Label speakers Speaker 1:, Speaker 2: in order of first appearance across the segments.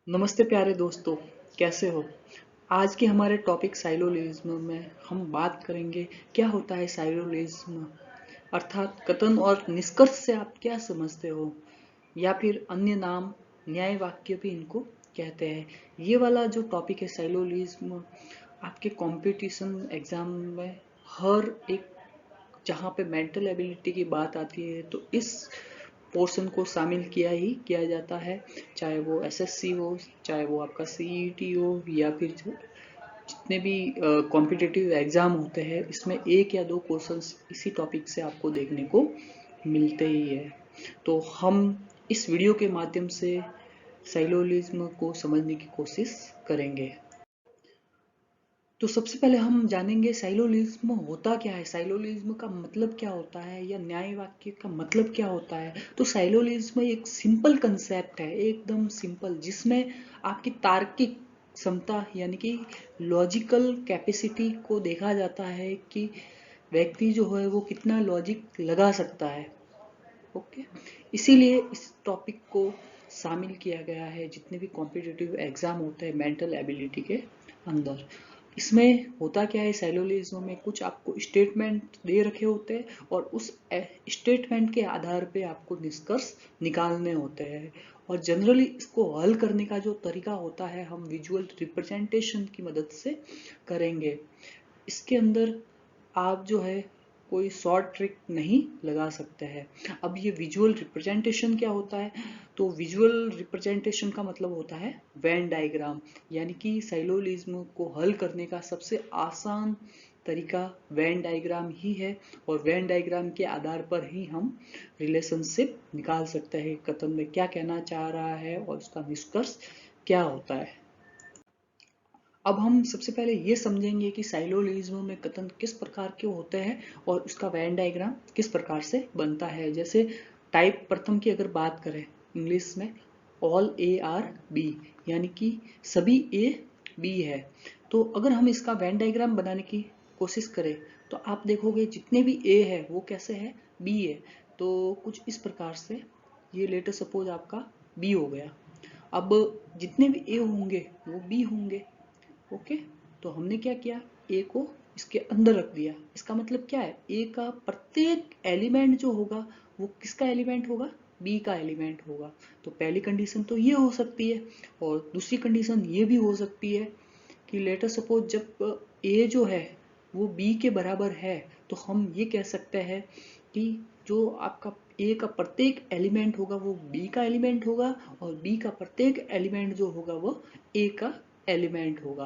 Speaker 1: नमस्ते प्यारे दोस्तों, कैसे हो? आज के हमारे टॉपिक साइलोलिज्म में हम बात करेंगे क्या होता है साइलोलिज्म, अर्थात कथन और निष्कर्ष से आप क्या समझते हो, या फिर अन्य नाम न्याय वाक्य भी इनको कहते हैं। ये वाला जो टॉपिक है साइलोलिज्म, आपके कंपटीशन एग्जाम में हर एक जहाँ पे मेंटल एबिलिटी की बात आती है तो इस पोर्शन को शामिल किया ही किया जाता है, चाहे वो एसएससी हो, चाहे वो आपका सीईटी हो, या फिर जितने भी कॉम्पिटिटिव एग्जाम होते हैं इसमें एक या दो क्वेश्चंस इसी टॉपिक से आपको देखने को मिलते ही है। तो हम इस वीडियो के माध्यम से साइलोलिज्म को समझने की कोशिश करेंगे। तो सबसे पहले हम जानेंगे साइलोलिज्म होता क्या है, साइलोलिज्म का मतलब क्या होता है, या न्याय वाक्य का मतलब क्या होता है। तो साइलोलिज्म एक सिंपल कंसेप्ट है, एकदम सिंपल, जिसमें आपकी तार्किक क्षमता यानी कि लॉजिकल कैपेसिटी को देखा जाता है कि व्यक्ति जो है वो कितना लॉजिक लगा सकता है। ओके, इसीलिए इस टॉपिक को शामिल किया गया है जितने भी कॉम्पिटिटिव एग्जाम होते हैं मेंटल एबिलिटी के अंदर। इसमें होता क्या है, साइलोलिज्म में कुछ आपको स्टेटमेंट दे रखे होते हैं और उस स्टेटमेंट के आधार पे आपको निष्कर्ष निकालने होते हैं। और जनरली इसको हल करने का जो तरीका होता है हम विजुअल रिप्रेजेंटेशन की मदद से करेंगे। इसके अंदर आप जो है कोई शॉर्ट ट्रिक नहीं लगा सकते हैं। अब ये विजुअल रिप्रेजेंटेशन क्या होता है, तो विजुअल रिप्रेजेंटेशन का मतलब होता है वेन डायग्राम, यानी कि साइलोलिज्म को हल करने का सबसे आसान तरीका वेन डायग्राम ही है। और वेन डायग्राम के आधार पर ही हम रिलेशनशिप निकाल सकते हैं, कथन में क्या कहना चाह रहा है और उसका निष्कर्ष क्या होता है। अब हम सबसे पहले ये समझेंगे कि साइलोलिज्म में कथन किस प्रकार के होते हैं और उसका वेन डायग्राम किस प्रकार से बनता है। जैसे टाइप प्रथम की अगर बात करें इंग्लिश में, ऑल ए आर बी, यानी कि सभी ए बी है। तो अगर हम इसका वेन डायग्राम बनाने की कोशिश करें तो आप देखोगे जितने भी ए है वो कैसे है, बी है। तो कुछ इस प्रकार से ये लेटर सपोज आपका बी हो गया। अब जितने भी ए होंगे वो बी होंगे। ओके, तो हमने क्या किया, ए को इसके अंदर रख दिया। इसका मतलब क्या है, ए का प्रत्येक एलिमेंट जो होगा वो किसका एलिमेंट होगा, बी का एलिमेंट होगा। तो पहली कंडीशन तो ये हो सकती है, और दूसरी कंडीशन ये भी हो सकती है कि लेटर सपोज जब ए जो है वो बी के बराबर है तो हम ये कह सकते हैं कि जो आपका ए का प्रत्येक एलिमेंट होगा वो बी का एलिमेंट होगा, और बी का प्रत्येक एलिमेंट जो होगा वो ए का एलिमेंट होगा।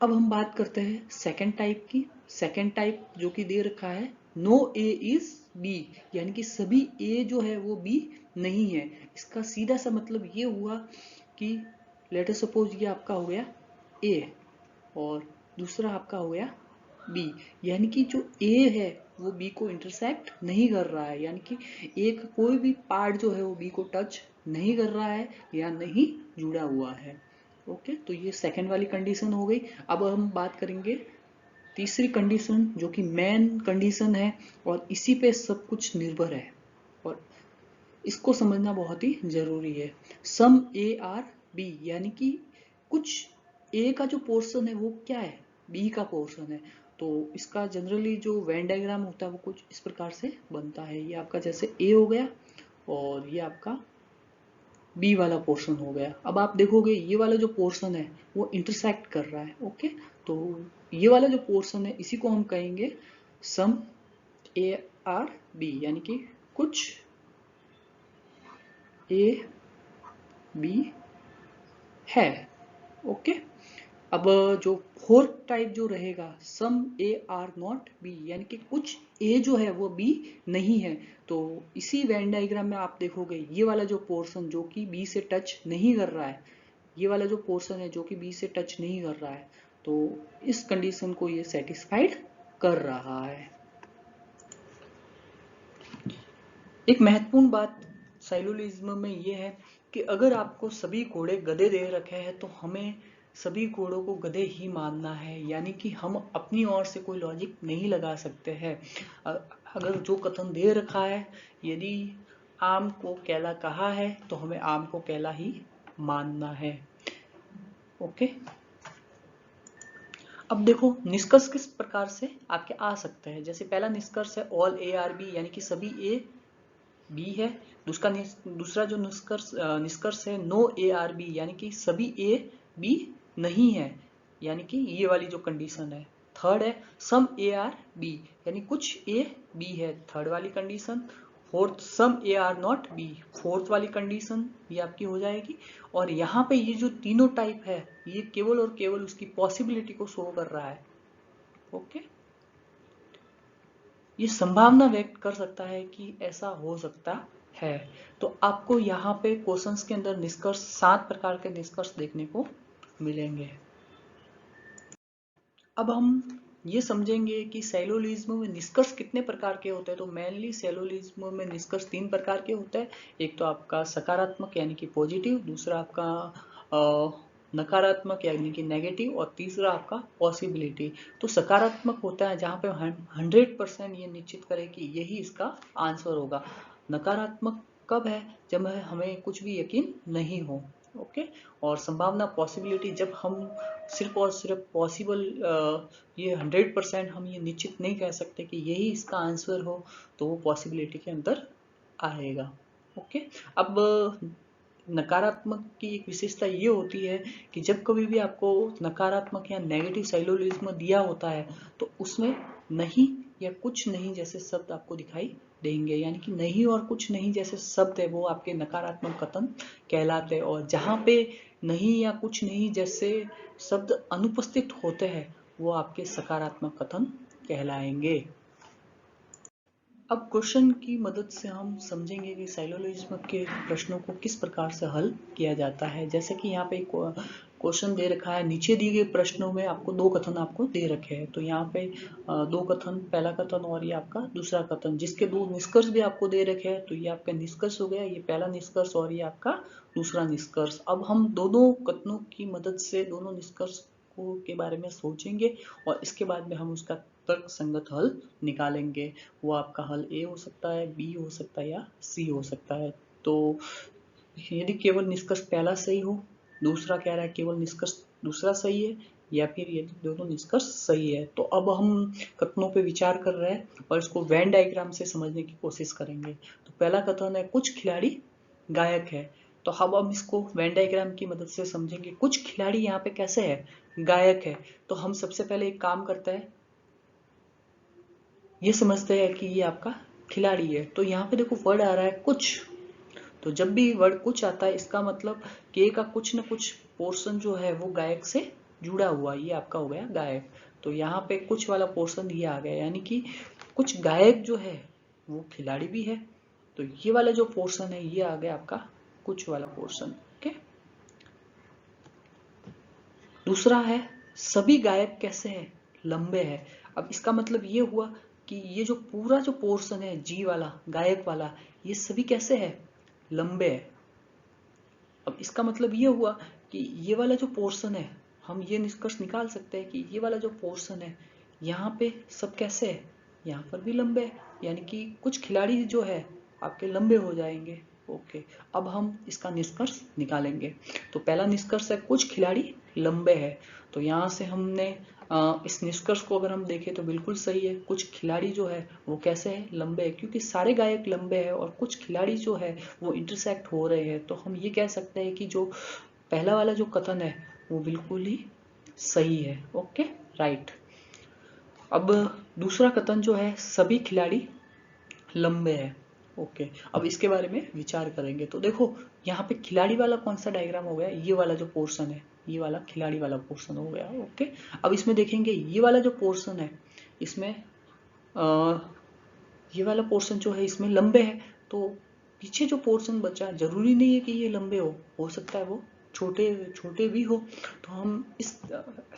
Speaker 1: अब हम बात करते हैं सेकेंड टाइप की। सेकेंड टाइप जो कि दे रखा है नो ए इज बी, यानी कि सभी ए जो है वो बी नहीं है। इसका सीधा सा मतलब ये हुआ कि लेटर सपोज ये आपका हो गया ए और दूसरा आपका हो गया बी, यानी कि जो ए है वो बी को इंटरसेक्ट नहीं कर रहा है, यानी कि ए का कोई भी पार्ट जो है वो बी को टच नहीं कर रहा है या नहीं जुड़ा हुआ है। ओके, तो ये सेकेंड वाली कंडीशन हो गई। अब हम बात करेंगे तीसरी कंडीशन जो कि मेन कंडीशन है, और इसी पे सब कुछ निर्भर है और इसको समझना बहुत ही जरूरी है। सम ए आर बी, यानी कि कुछ ए का जो पोर्शन है वो क्या है, बी का पोर्शन है। तो इसका जनरली जो वेन डायग्राम होता है वो कुछ इस प्रकार से बनता है। ये आपका जैसे ए हो गया और ये आपका बी वाला पोर्शन हो गया। अब आप देखोगे ये वाला जो पोर्शन है वो इंटरसेक्ट कर रहा है। ओके, तो ये वाला जो पोर्शन है इसी को हम कहेंगे सम ए आर बी, यानी कि कुछ ए बी है। ओके, अब जो फोर्थ टाइप जो रहेगा सम ए आर नॉट बी, यानी कि कुछ ए जो है वो बी नहीं है। तो इसी वेन डायग्राम में आप देखोगे ये वाला जो पोर्शन जो कि बी से टच नहीं कर रहा है, ये वाला जो पोर्शन है जो कि बी से टच नहीं कर रहा है, तो इस कंडीशन को ये सेटिस्फाइड कर रहा है। एक महत्वपूर्ण बात साइलोलिज्म में ये है कि अगर आपको सभी घोड़े गधे दे रखे हैं तो हमें सभी घोड़ों को गधे ही मानना है, यानी कि हम अपनी ओर से कोई लॉजिक नहीं लगा सकते हैं। अगर जो कथन दे रखा है, यदि आम को केला कहा है तो हमें आम को केला ही मानना है। ओके। अब देखो निष्कर्ष किस प्रकार से आपके आ सकते हैं। जैसे पहला निष्कर्ष है ऑल ए आर बी, यानी कि सभी ए बी है। दूसरा जो निष्कर्ष है नो ए आर बी, यानी कि सभी ए बी नहीं है, यानी कि ये वाली जो कंडीशन है। थर्ड है सम ए आर बी, यानी कुछ ए बी है, थर्ड वाली condition. Fourth some A R not be, fourth वाली कंडीशन ये आपकी हो जाएगी। और यहाँ पे ये जो तीनों टाइप है ये केवल और केवल उसकी पॉसिबिलिटी को शो कर रहा है। ओके, ये संभावना व्यक्त कर सकता है कि ऐसा हो सकता है। तो आपको यहाँ पे क्वेश्चंस के अंदर निष्कर्ष 7 प्रकार के निष्कर्ष देखने को मिलेंगे। अब हम ये समझेंगे कि सैलोलिज्म में निष्कर्ष कितने प्रकार के होते हैं। तो मेनली सैलोलिज्म में निष्कर्ष 3 प्रकार के होते हैं। एक तो आपका सकारात्मक यानी कि पॉजिटिव, दूसरा आपका नकारात्मक यानी कि नेगेटिव, और तीसरा आपका पॉसिबिलिटी। तो सकारात्मक होता है जहाँ पे 100% ये निश्चित करे कि यही इसका आंसर होगा। नकारात्मक कब है? जब हमें कुछ भी यकीन नहीं हो। ओके। और संभावना पॉसिबिलिटी जब हम सिर्फ और सिर्फ पॉसिबल ये 100% हम ये निश्चित नहीं कह सकते कि यही इसका आंसर हो, तो वो पॉसिबिलिटी के अंदर आएगा। ओके। अब नकारात्मक की एक विशेषता ये होती है कि जब कभी भी आपको नकारात्मक या नेगेटिव सैलोलिज्म दिया होता है तो उसमें नहीं या कुछ नहीं जैसे शब्द आपको दिखाई देंगे, यानी कि नहीं और कुछ नहीं जैसे शब्द है वो आपके नकारात्मक कथन कहलाते हैं। और जहाँ पे नहीं या कुछ नहीं जैसे शब्द अनुपस्थित होते हैं वो आपके सकारात्मक कथन कहलाएंगे। अब क्वेश्चन की मदद से हम समझेंगे कि सैलोलिज्म के प्रश्नों को किस प्रकार से हल किया जाता है। जैसे कि यहाँ पे एक क्वेश्चन दे रखा है, नीचे दिए गए प्रश्नों में आपको 2 कथन आपको दे रखे हैं। तो यहाँ पे 2 कथन, पहला कथन और ये आपका दूसरा कथन, जिसके 2 निष्कर्ष भी आपको दे रखे हैं। तो ये आपका निष्कर्ष हो गया, ये पहला निष्कर्ष और ये आपका दूसरा निष्कर्ष। अब हम दोनों कथनों की मदद से दोनों निष्कर्ष के बारे में सोचेंगे और इसके बाद में हम उसका तर्क संगत हल निकालेंगे। वो आपका हल ए हो सकता है, बी हो सकता है या सी हो सकता है। तो यदि केवल निष्कर्ष पहला सही हो, दूसरा कह रहा है केवल निष्कर्ष दूसरा सही है, या फिर यदि दोनों निष्कर्ष सही है। तो अब हम कथनों पे विचार कर रहे हैं और इसको वेन डायग्राम से समझने की कोशिश करेंगे। तो पहला कथन है कुछ खिलाड़ी गायक है। तो अब हम इसको वेन डायग्राम की मदद से समझेंगे। कुछ खिलाड़ी यहाँ पे कैसे है? गायक है। तो हम सबसे पहले एक काम करते हैं, ये समझते हैं कि ये आपका खिलाड़ी है। तो यहाँ पे देखो वर्ड आ रहा है कुछ। तो जब भी वर्ड कुछ आता है इसका मतलब के का कुछ न कुछ पोर्शन जो है वो गायक से जुड़ा हुआ, ये आपका हो गया गायक। तो यहाँ पे कुछ वाला पोर्शन ये आ गया, यानी कि कुछ गायक जो है वो खिलाड़ी भी है। तो ये वाला जो पोर्शन है ये आ गया आपका कुछ वाला पोर्शन। ओके। दूसरा है सभी गायक कैसे हैं? लंबे हैं। अब इसका मतलब ये हुआ कि ये जो पूरा जो पोर्शन है जी वाला, गायक वाला, ये सभी कैसे है? लंबे है। अब इसका मतलब ये हुआ कि ये वाला जो पोर्शन है, हम ये निष्कर्ष निकाल सकते हैं कि ये वाला जो पोर्शन है यहाँ पे सब कैसे है? यहाँ पर भी लंबे है, यानी कि कुछ खिलाड़ी जो है आपके लंबे हो जाएंगे। ओके। अब हम इसका निष्कर्ष निकालेंगे। तो पहला निष्कर्ष है कुछ खिलाड़ी लंबे है। तो यहाँ से हमने इस निष्कर्ष को अगर हम देखें तो बिल्कुल सही है। कुछ खिलाड़ी जो है वो कैसे है? लंबे है, क्योंकि सारे गायक लंबे हैं और कुछ खिलाड़ी जो है वो इंटरसेक्ट हो रहे हैं। तो हम ये कह सकते हैं कि जो पहला वाला जो कथन है वो बिल्कुल ही सही है। Okay, right. अब दूसरा कथन जो है सभी खिलाड़ी लंबे हैं। ओके। अब इसके बारे में विचार करेंगे। तो देखो यहाँ पे खिलाड़ी वाला कौन सा डायग्राम हो गया? ये वाला जो पोर्शन है, ये वाला खिलाड़ी वाला पोर्शन हो गया। ओके। अब इसमें देखेंगे ये वाला जो पोर्शन है इसमें ये वाला पोर्शन जो है इसमें लंबे है। तो पीछे जो पोर्शन बचा जरूरी नहीं है कि ये लंबे हो सकता है वो छोटे छोटे भी हो। तो हम इस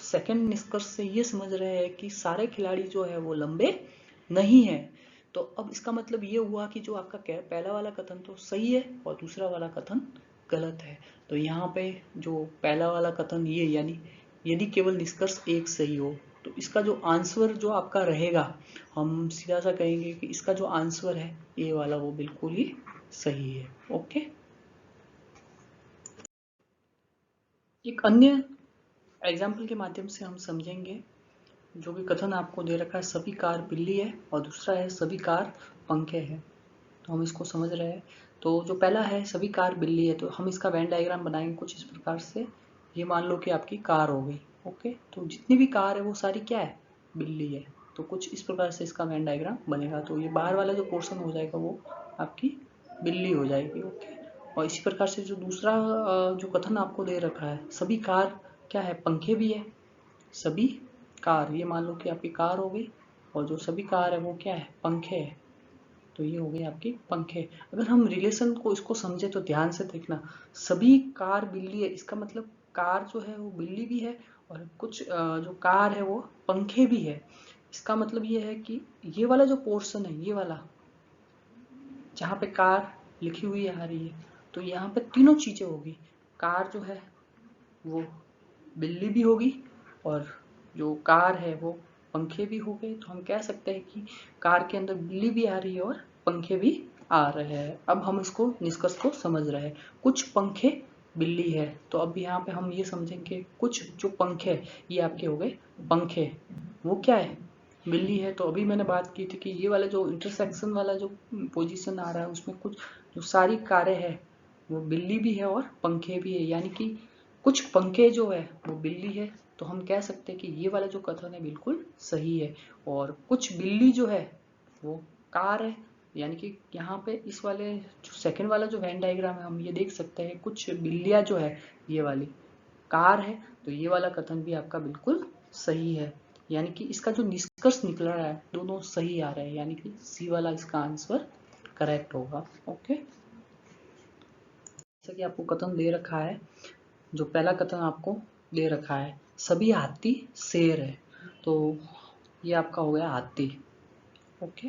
Speaker 1: सेकंड निष्कर्ष से ये समझ रहे हैं कि सारे खिलाड़ी जो है वो लंबे नहीं है। तो अब इसका मतलब ये हुआ कि जो आपका पहला वाला कथन तो सही है और दूसरा वाला कथन गलत है। तो यहाँ पे जो पहला वाला कथन ये, यानी यदि केवल निष्कर्ष एक सही हो, तो इसका जो आंसर जो आपका रहेगा, हम सीधा सा कहेंगे कि इसका जो आंसर है ए वाला वो बिल्कुल ही सही है। ओके। एक अन्य एग्जाम्पल के माध्यम से हम समझेंगे। जो कि कथन आपको दे रखा है सभी कार बिल्ली है, और दूसरा है सभी कार पंखे हैं। तो हम इसको समझ रहे हैं। तो जो पहला है सभी कार बिल्ली है, तो हम इसका वेन डायग्राम बनाएंगे कुछ इस प्रकार से। ये मान लो कि आपकी कार हो गई। ओके, तो जितनी भी कार है वो सारी क्या है, बिल्ली है। तो कुछ इस प्रकार से इसका वेन डायग्राम बनेगा। तो ये बाहर वाला जो पोर्शन हो जाएगा वो आपकी बिल्ली हो जाएगी। ओके, और इसी प्रकार से जो दूसरा जो कथन आपको दे रखा है सभी कार क्या है, पंखे भी है। सभी कार, ये मान लो कि आपकी कार हो गई, और जो सभी कार है वो क्या है, पंखे है। तो ये हो गई आपकी पंखे। अगर हम रिलेशन को इसको समझे तो ध्यान से देखना, सभी कार बिल्ली है, इसका मतलब कार जो है वो बिल्ली भी है, और कुछ जो कार है वो पंखे भी है। इसका मतलब ये है कि ये वाला जो पोर्शन है, ये वाला जहाँ पे कार लिखी हुई आ रही है, तो यहाँ पे तीनों चीजें होगी। कार जो है वो बिल्ली भी होगी, और जो कार है वो पंखे भी हो गए। तो हम कह सकते हैं कि कार के अंदर बिल्ली भी आ रही है और पंखे भी आ रहे हैं। अब हम इसको निष्कर्ष को समझ रहे हैं। कुछ पंखे बिल्ली है, तो अब यहाँ पे हम ये समझेंगे कुछ जो पंखे, ये आपके हो गए पंखे, वो क्या है, बिल्ली है। तो अभी मैंने बात की थी कि ये वाला जो इंटरसेक्शन वाला जो पोजीशन आ रहा है उसमें कुछ जो सारी कारें हैं वो बिल्ली भी है और पंखे भी है, यानी कि कुछ पंखे जो है वो बिल्ली है। तो हम कह सकते हैं कि ये वाला जो कथन है बिल्कुल सही है। और कुछ बिल्ली जो है वो कार है, यानी कि यहाँ पे इस वाले जो सेकंड वाला जो वेन डायग्राम है हम ये देख सकते हैं कुछ बिल्लियां जो है ये वाली कार है। तो ये वाला कथन भी आपका बिल्कुल सही है, यानी कि इसका जो निष्कर्ष निकल रहा है दोनों सही आ रहे हैं, यानी कि सी वाला इसका आंसर करेक्ट होगा। ओके, जैसा कि आपको कथन दे रखा है, जो पहला कथन आपको दे रखा है सभी हाथी शेर है, तो ये आपका हो गया हाथी। ओके,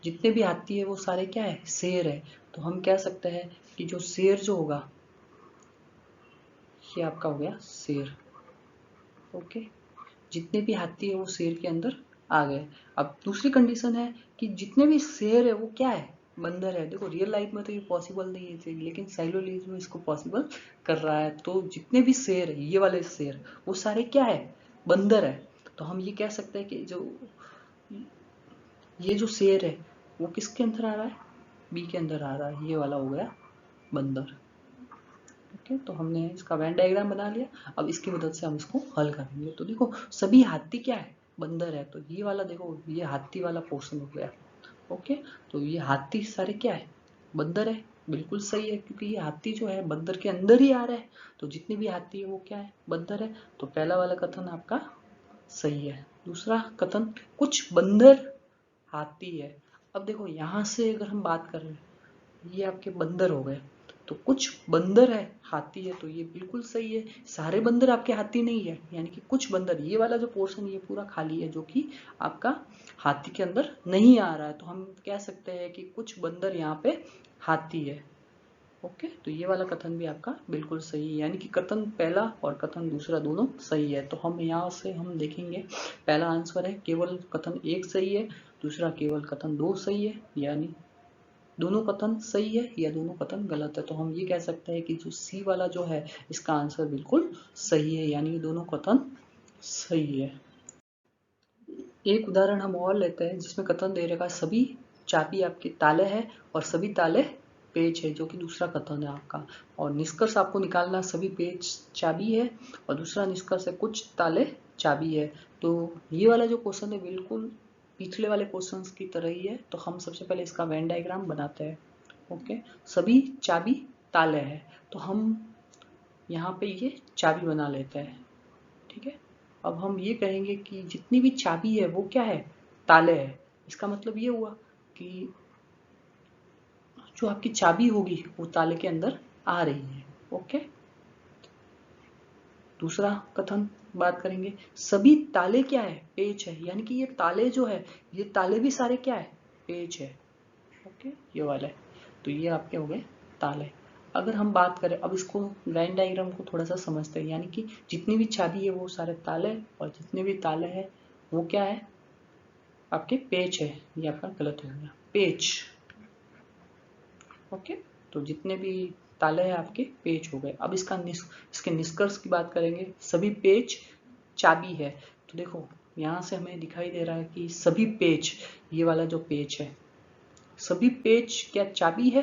Speaker 1: जितने भी हाथी है वो सारे क्या है, शेर है। तो हम कह सकते हैं कि जो शेर जो होगा ये आपका हो गया शेर। ओके, जितने भी हाथी है वो शेर के अंदर आ गए। अब दूसरी कंडीशन है कि जितने भी शेर है वो क्या है, बंदर है। देखो रियल लाइफ में तो ये पॉसिबल नहीं है, लेकिन साइलोलिज्म में इसको पॉसिबल कर रहा है। तो जितने भी शेर है, ये वाले शेर वो सारे क्या है, बंदर है। तो हम ये कह सकते हैं कि जो ये जो शेर है वो किसके अंदर आ रहा है, बी के अंदर आ रहा है। ये वाला हो गया बंदर। ओके, तो हमने इसका वेन डायग्राम बना लिया। अब इसकी मदद से हम इसको हल करेंगे। तो देखो सभी हाथी क्या है, बंदर है। तो ये वाला देखो ये हाथी वाला पोर्शन हो गया। ओके, तो ये हाथी सारे क्या है, बंदर है। बिल्कुल सही है, क्योंकि ये हाथी जो है बंदर के अंदर ही आ रहा है। तो जितने भी हाथी है वो क्या है, बंदर है। तो पहला वाला कथन आपका सही है। दूसरा कथन कुछ बंदर हाथी है। अब देखो यहां से अगर हम बात कर रहे हैं, ये आपके बंदर हो गए। तो कुछ बंदर है हाथी है, तो ये बिल्कुल सही है। सारे बंदर आपके हाथी नहीं है, यानी कि कुछ बंदर, ये वाला जो पोर्शन ये पूरा खाली है जो कि आपका हाथी के अंदर नहीं आ रहा है। तो हम कह सकते हैं कि कुछ बंदर यहाँ पे हाथी है। ओके, तो ये वाला कथन भी आपका बिल्कुल सही है, यानी कि कथन पहला और कथन दूसरा दोनों सही है। तो हम यहाँ से हम देखेंगे पहला आंसर है केवल कथन एक सही है, दूसरा केवल कथन दो सही है, यानी दोनों कथन सही है या दोनों कथन गलत है। तो हम ये कह सकते हैं कि जो सी वाला जो है इसका आंसर बिल्कुल सही है, यानी कि दोनों कथन सही है। एक उदाहरण हम और लेते हैं जिसमें कथन दे रखा है सभी चाबी आपके ताले है और सभी ताले पेच है, जो कि दूसरा कथन है आपका। और निष्कर्ष आपको निकालना सभी पेच चाबी है, और दूसरा निष्कर्ष है कुछ ताले चाबी है। तो ये वाला जो क्वेश्चन है बिल्कुल पिछले वाले क्वेश्चन की तरह ही है। तो हम सबसे पहले इसका वेन डायग्राम बनाते हैं। ओके, सभी चाबी ताले है, तो हम यहाँ पे ये चाबी बना लेते हैं। ठीक है, अब हम ये कहेंगे कि जितनी भी चाबी है वो क्या है, ताले है। इसका मतलब ये हुआ कि जो आपकी चाबी होगी वो ताले के अंदर आ रही है। ओके, दूसरा कथन बात करेंगे सभी ताले क्या है, पेच है, यानी कि ये ताले जो है ये ताले भी सारे क्या है, पेच है। ओके, ये वाला है। तो ये आपके हो गए ताले। अगर हम बात करें अब इसको वेन डायग्राम को थोड़ा सा समझते हैं, यानी कि जितनी भी चाबी है वो सारे ताले, और जितने भी ताले हैं वो क्या है, आपके पेच है। ये आपका गलत हो गया, पेच। ओके, तो जितने भी ताले हैं आपके पेज हो गए। अब इसके निष्कर्ष की बात करेंगे, सभी पेज चाबी है। तो देखो यहाँ से हमें दिखाई दे रहा है कि सभी पेज, ये वाला जो पेज है, सभी पेज क्या चाबी है?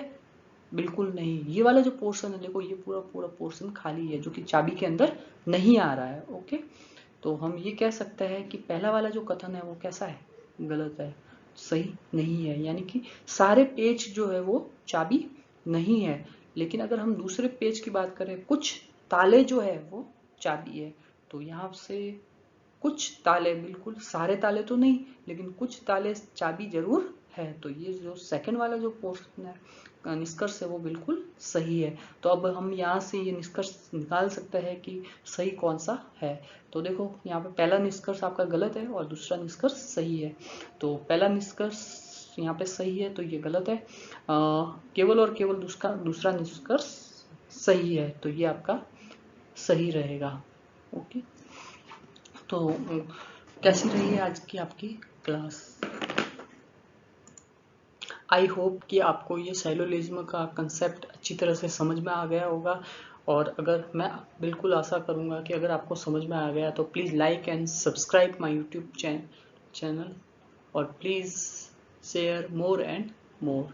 Speaker 1: बिल्कुल नहीं। ये वाला जो पोर्शन है देखो, ये पूरा पूरा पोर्शन खाली है जो कि चाबी के अंदर नहीं आ रहा है। ओके, तो हम ये कह सकते हैं कि पहला वाला जो कथन है वो कैसा है? गलत है, सही नहीं है। यानी कि सारे पेज जो है वो चाबी नहीं है। लेकिन अगर हम दूसरे पेज की बात करें, कुछ ताले जो है वो चाबी है। तो यहाँ से कुछ ताले, बिल्कुल सारे ताले तो नहीं, लेकिन कुछ ताले चाबी जरूर है। तो ये जो सेकंड वाला जो पोर्शन है, निष्कर्ष है, वो बिल्कुल सही है। तो अब हम यहाँ से ये निष्कर्ष निकाल सकते हैं कि सही कौन सा है। तो देखो यहाँ पे पहला निष्कर्ष आपका गलत है और दूसरा निष्कर्ष सही है। तो पहला निष्कर्ष यहाँ पे सही है तो ये गलत है। केवल और केवल दूसरा निष्कर्ष सही है, तो ये आपका सही रहेगा। ओके, तो कैसी रही है आज की आपकी क्लास? आई होप कि आपको ये साइलोलिज्म का कंसेप्ट अच्छी तरह से समझ में आ गया होगा। और अगर मैं बिल्कुल आशा करूँगा कि अगर आपको समझ में आ गया तो please like and subscribe my YouTube channel, और please share more and more.